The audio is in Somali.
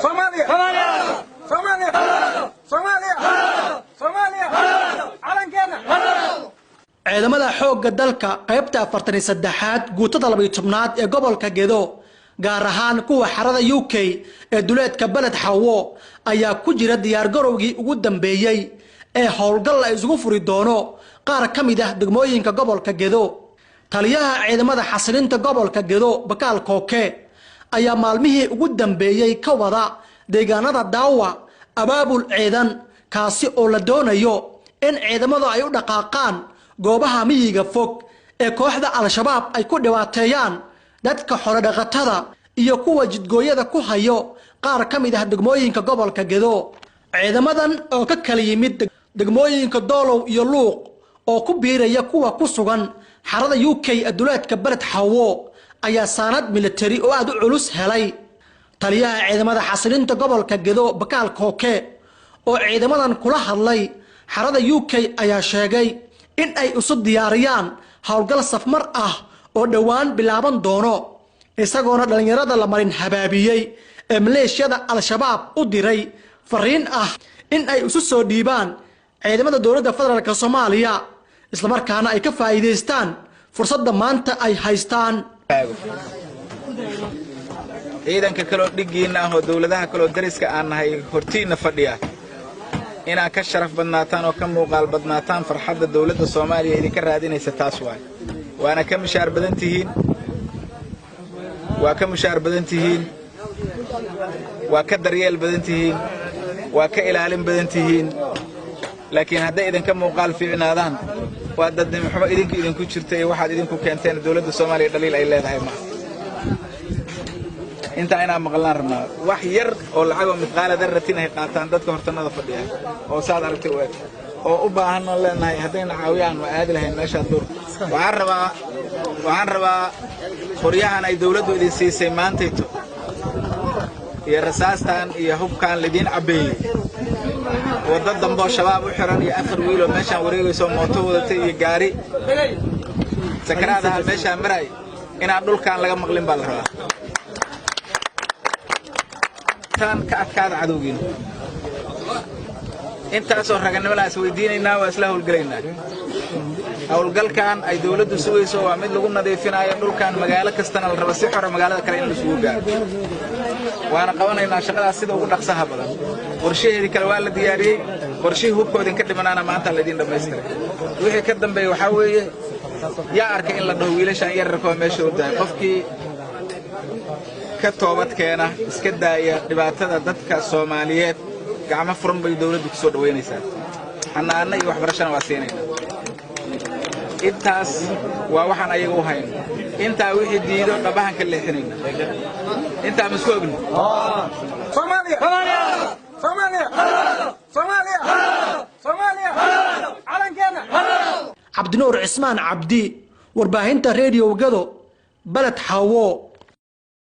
Somalia Somalia Somalia Somalia calankeena ciidamada xoogga dalka qaybta 43aad guutada 12aad ee gobolka Gedo gaar ahaan kuwa xarada UK ee duleedka balad Xawo ayaa ku jira diyaar garowgii ugu dambeeyay ee howlgal ay isugu furi doono qaar kamid ah degmooyinka gobolka Gedo taliyaha ciidamada xasilinta gobolka Gedo Bakaal Kooke ayaa maalmihii ugu dambeeyay ka wada deegaanada daawa abaabul ciidan kaasi oo la doonayo in ciidamadu ay u dhaqaaqaan goobaha miyiga fog ee kooxda al-shabaab ay ku dhawaateeyaan dadka xoolo dhaqatada iyo kuwa jidgooyada ku hayo qaar kamid ah degmooyinka gobolka Gedo ciidamadan oo ka kala yimid degmooyinka Doolow iyo Luuq oo ku biiraya kuwa ku sugan xarada UK aduleedka balad Xawo ayaa saanad military oo aad u culus helay taliyaha ciidamada xasilinta gobolka Gedo Bakaal Kooke oo ciidamadan kula hadlay xarada UK ayaa sheegay in ay isu diyaariyaan howlgal safmar ah oo dhawaan bilaaban doono isagoona dhalinyarada la marin habaabiyay ee maleeshiyada al-shabaab u diray fariin ah in ay isu soo dhiibaan ciidamada dawladda federaalka Soomaaliya isla markaana ay ka faa'iideystaan fursadda maanta ay haystaan ciidanka kale dhigiina oo dawladaha kale dariska aan nahay hortiina fadhiya ina ka sharaf badnaataan oo ka muuqaal badnaataan farxadda dawladda Soomaaliya idinka raadinaysa taas waana ka mushaar badan tihiin waa ka daryeel badan tihiin waa ka ilaalin badan tihiin laakiin hadday idinka muuqaal fiicnaadaan waa dad xumo idinku jirtay waxaad idinku keenteen dawladda Soomaaliya dhaliil ay leedahay ma inta ina maqlaan rabnaa wax yar oo lacag oo midqaala darratin ay qaataan dadka hortanada fadhiya oo saad aragtay oo u baahan oo leenahay hadayna caawiyaan waa aad lahayn meesha dur waxaan rabaa qoryahan ay dawladdu idin siisay maantayto iyo rasaastan iyo hubkaan lidin cabeeyay wadda dambo shabaab u xiran iyo afar wiil oo meeshan wareegayso mooto wadatay iyo gaari sakaradaha meesha maray inaan dhulkaan laga maqlin baa la rabaa tan ka adkaada cadowgiina intaasoo raganimadaas weydiinaynaa waa isla howlgalaynaa howlgalkan ay dawladdu sugayso waa mid lagu nadiifinayo dhulkan magaalo kastana la rabo si xor ah magaalada kale in la isugu gaaro waana qabanaynaa shaqadaas sida ugu dhaqsaha badan qorshaheedii kale waa la diyaariyey qorshihii hubkoodin ka dhimanaana maanta la idin dhamaystiray wixii ka dambeeyay waxaa weeye yaa arkay in la dhaho wiilashan yararkoo meesha u dahay qofkii ka toobad keena iska daaya dhibaatada dadka Soomaaliyeed gacmo furan bay dawladdu ku soo dhaweynaysaa xanaana iyo waxbarashada waa siinayna intaas waa waxaan ayaga u hayno intaa wixii diido dhabahan ka leexinayna intaa masku ogni Soomaaliya Soomaaliya Soomaaliya Soomaaliya calankeena Cabdinuur Cismaan Cabdi warbaahinta radio Gedo balad Xawo